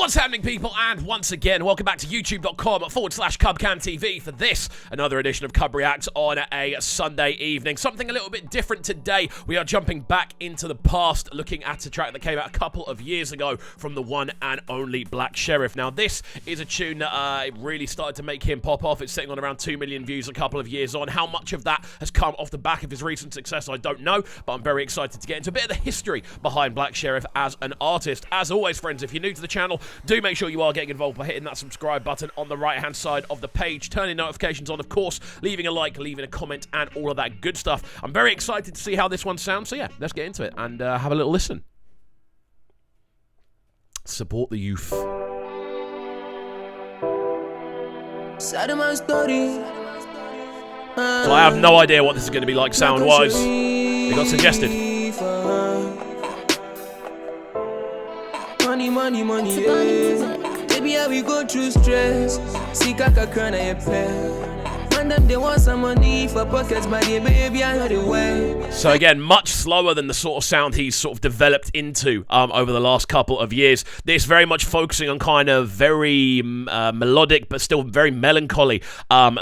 What's happening, people? And once again, welcome back to youtube.com/CubCamTV for this, another edition of CUBREACTS on a Sunday evening. Something a little bit different today. We are jumping back into the past, looking at a track that came out a couple of years ago from the one and only Black Sherif. Now, this is a tune that really started to make him pop off. It's sitting on around 2 million views a couple of years on. How much of that has come off the back of his recent success, I don't know, but I'm very excited to get into a bit of the history behind Black Sherif as an artist. As always, friends, if you're new to the channel, do make sure you are getting involved by hitting that subscribe button on the right hand side of the page, turning notifications on, of course, leaving a like, leaving a comment, and all of that good stuff. I'm very excited to see how this one sounds, so yeah, let's get into it and have a little listen. Support the youth. So I have no idea what this is going to be like sound-wise. It got suggested. Money, yeah. Baby, how we go through stress. See, kaka krana ye pay. And them they want some money for pockets, but yeah, baby, I know the way. So again, much slower than the sort of sound he's sort of developed into over the last couple of years. This very much focusing on kind of very melodic, but still very melancholy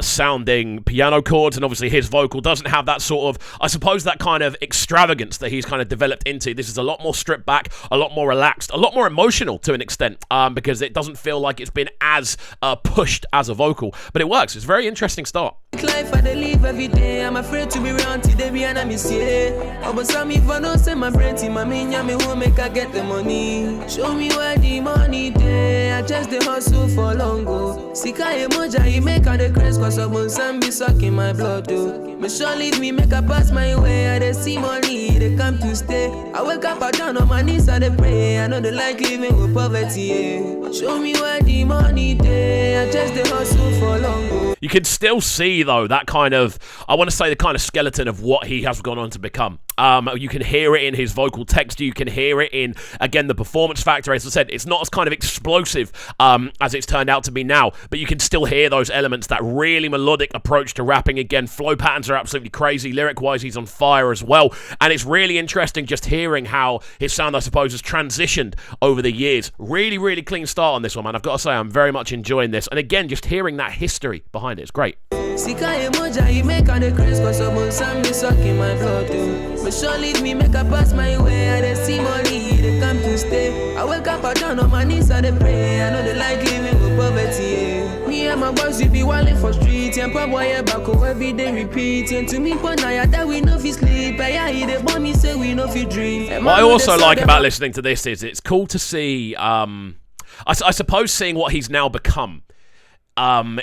sounding piano chords, and obviously his vocal doesn't have that sort of, I suppose, that kind of extravagance that he's kind of developed into. This is a lot more stripped back, a lot more relaxed, a lot more emotional to an extent, because it doesn't feel like it's been as pushed as a vocal, but it works. It's a very interesting start. Life I live every day. I'm afraid to be around today, be and I miss you. But some if I don't send my brain to my main, me won't make I get the money. Show me where the money there. I just the hustle for long go. Sika emoja, he make all the craze, cause some be sucking my blood though. Me sure leave me, make I pass my way. I they see money, they come to stay. I wake up, I down on my knees, I they pray. I know they like living with poverty, yeah. Show me where the money there. I just the hustle for long go. You can still see, though, that kind of, I want to say the kind of skeleton of what he has gone on to become. You can hear it in his vocal texture. You can hear it in, again, the performance factor. As I said, it's not as kind of explosive as it's turned out to be now, but you can still hear those elements, that really melodic approach to rapping. Again, flow patterns are absolutely crazy. Lyric-wise, he's on fire as well, and it's really interesting just hearing how his sound, I suppose, has transitioned over the years. Really, really clean start on this one, man. I've got to say, I'm very much enjoying this, and again, just hearing that history behind it is great. Sika emoja, he make all the craze, cause some be sucking my blood too. But sure leave me, make I pass my way. I they see money, they come to stay. I wake up, I down on my knees, I they pray. I know they like living with poverty, yeah. Me and my boys, we be wilding for streets. And pop boy, back home every day repeating. To me, but now that we know fi sleep. Yeah, he they born me, say we know fi dream. What I also like about listening to this is it's cool to see, I suppose, seeing what he's now become.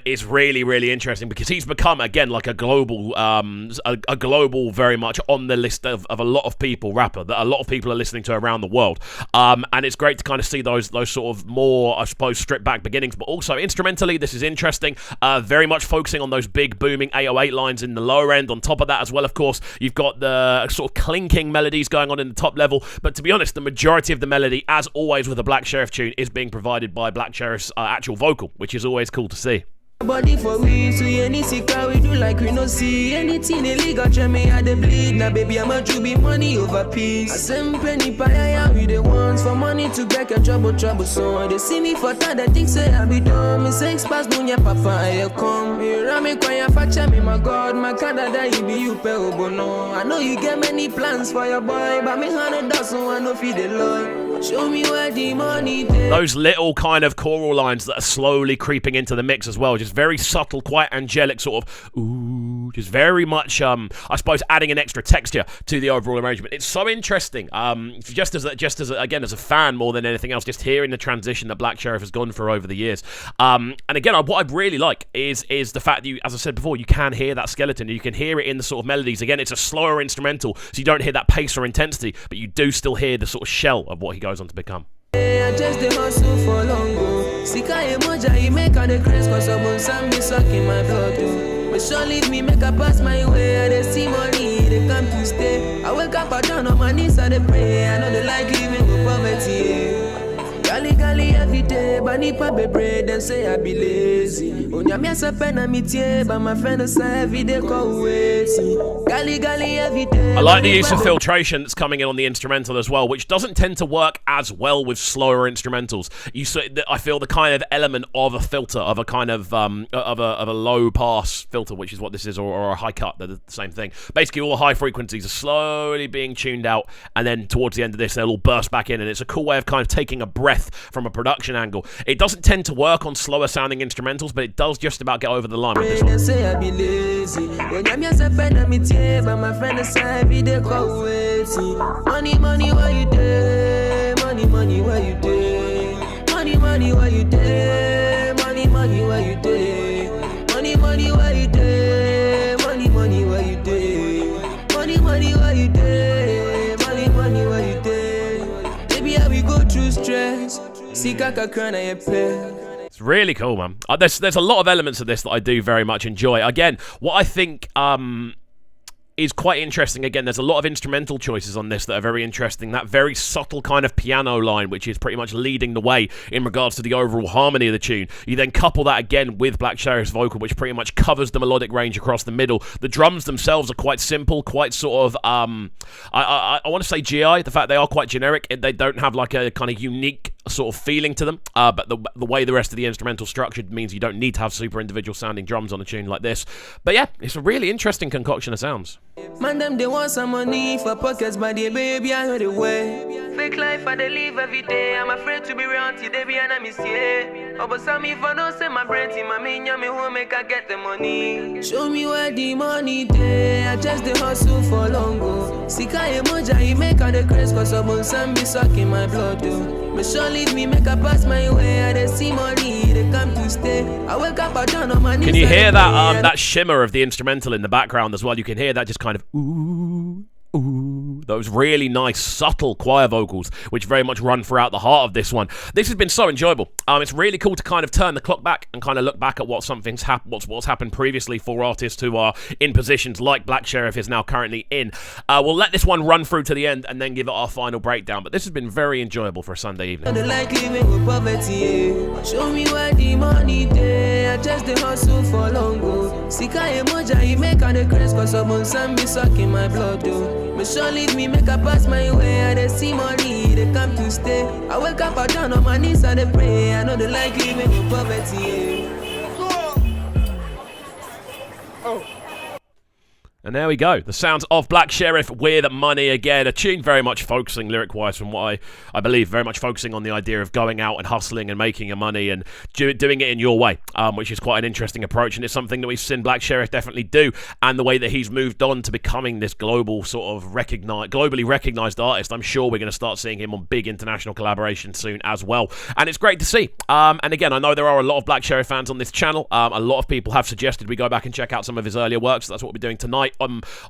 Is really, really interesting, because he's become, again, like a global, a global, very much on the list of a lot of people, rapper that a lot of people are listening to around the world. And it's great to kind of see those sort of more, I suppose, stripped back beginnings, but also instrumentally, this is interesting. Very much focusing on those big booming 808 lines in the lower end. On top of that as well, of course, you've got the sort of clinking melodies going on in the top level. But to be honest, the majority of the melody, as always with a Black Sherif tune, is being provided by Black Sherif's actual vocal, which is always cool to see. Body for we, so any sika we do like we no see anything illegal. Try me I the bleed. Now baby I'm a be money over peace. I send penny pie we the ones for money to get a trouble. So they see me for that, they think say I be dumb. Me say pass dunya papa I come. You ram me kwa ya facha me my God. My Canada you be you pe obono. I know you get many plans for your boy, but me $100 so I know feed the Lord. Show me where the money there. Those little kind of choral lines that are slowly creeping into the mix as well, just very subtle, quite angelic sort of ooh, just very much I suppose adding an extra texture to the overall arrangement. It's so interesting, just as again as a fan more than anything else, just hearing the transition that Black Sherif has gone for over the years. And again, what I really like is the fact that you, as I said before, you can hear that skeleton. You can hear it in the sort of melodies. Again, it's a slower instrumental, so you don't hear that pace or intensity, but you do still hear the sort of shell of what he goes on to become. I just the hustle for long go. Sika emoja, he make all the craze, cause some be sucking my blood too. But sure leave me, make I pass my way. I they see money, they come to stay. I wake up, I down on my knees, I they pray. I know they like living with poverty, yeah. Gali every day, but nipa bebre, then say I be lazy. Onyamia se pena mitie, but my friend say every day call waiting. Gali every day. I like the use of filtration that's coming in on the instrumental as well, which doesn't tend to work as well with slower instrumentals. I feel the kind of element of a filter, of a kind of a low pass filter, which is what this is, or a high cut. They're the same thing. Basically, all the high frequencies are slowly being tuned out, and then towards the end of this, they'll all burst back in, and it's a cool way of kind of taking a breath from a production angle. It doesn't tend to work on slower sounding instrumentals, but it does just about get over the line with this one. Money, where you day? Money, where you day? Money, where you day? Money, where you day? Money, where you day? Money, where you day? Money, where you day? Money, where you day? Baby, how we go through stress? See kaka krana ye pay. It's really cool, man. There's a lot of elements of this that I do very much enjoy. Again, what I think is quite interesting. Again, there's a lot of instrumental choices on this that are very interesting. That very subtle kind of piano line, which is pretty much leading the way in regards to the overall harmony of the tune. You then couple that again with Black Sherif's vocal, which pretty much covers the melodic range across the middle. The drums themselves are quite simple, quite sort of, I want to say GI, the fact they are quite generic. They don't have like a kind of unique sort of feeling to them, but the way the rest of the instrumental structured means you don't need to have super individual sounding drums on a tune like this. But yeah, it's a really interesting concoction of sounds. Man, them they want some money for pockets, but they baby I know the way. Fake life I they live every day. I'm afraid to be around till they be and I miss you. Oh, but some if I don't say my brain team, I mean me who make I get the money. Show me where the money day. I just the hustle for long go. Sika emoja he make all the craze, cause some be sucking my blood though. Me sure leave me make a pass my way. I they see money, they come to stay. I wake up, I down on my knees. Can you hear that that shimmer of the instrumental in the background as well? You can hear that just kind of ooh, ooh, those really nice subtle choir vocals which very much run throughout the heart of this one. This has been so enjoyable. It's really cool to kind of turn the clock back and kind of look back at what's happened previously for artists who are in positions like Black Sherif is now currently in. We'll let this one run through to the end and then give it our final breakdown, but this has been very enjoyable for a Sunday evening. Like living with poverty, show me where the money day. I just the hustle for long go. Sika emoja he make all the craze, cause some be sucking my blood though. Me sure leave me make a pass my way. I they see money, they come to stay. I wake up, I down on my knees and they pray. I know they like living with poverty. Oh. And there we go. The sounds of Black Sherif with Money again. A tune very much focusing lyric-wise from what I believe, very much focusing on the idea of going out and hustling and making your money and doing it in your way, which is quite an interesting approach. And it's something that we've seen Black Sherif definitely do. And the way that he's moved on to becoming this global sort of globally recognized artist, I'm sure we're going to start seeing him on big international collaborations soon as well. And it's great to see. And again, I know there are a lot of Black Sherif fans on this channel. A lot of people have suggested we go back and check out some of his earlier works. So that's what we're doing tonight.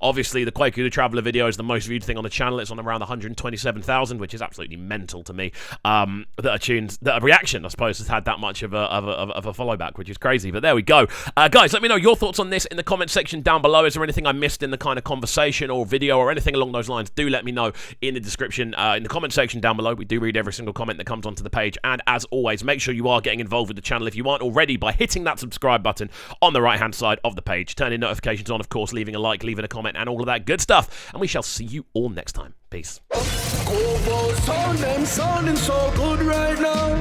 Obviously, the Kwaku the Traveller video is the most viewed thing on the channel. It's on around 127,000, which is absolutely mental to me. That a reaction, I suppose, has had that much of a follow back, which is crazy. But there we go. Guys, let me know your thoughts on this in the comment section down below. Is there anything I missed in the kind of conversation or video or anything along those lines? Do let me know in the description, in the comment section down below. We do read every single comment that comes onto the page. And as always, make sure you are getting involved with the channel if you aren't already by hitting that subscribe button on the right-hand side of the page. Turning notifications on, of course, leaving a like, leaving a comment, and all of that good stuff. And we shall see you all next time. Peace. Sounding so good right now.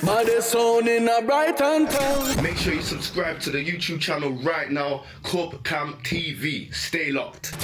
But they're sounding a bright and town. Make sure you subscribe to the YouTube channel right now, CUBREACTS TV. Stay locked.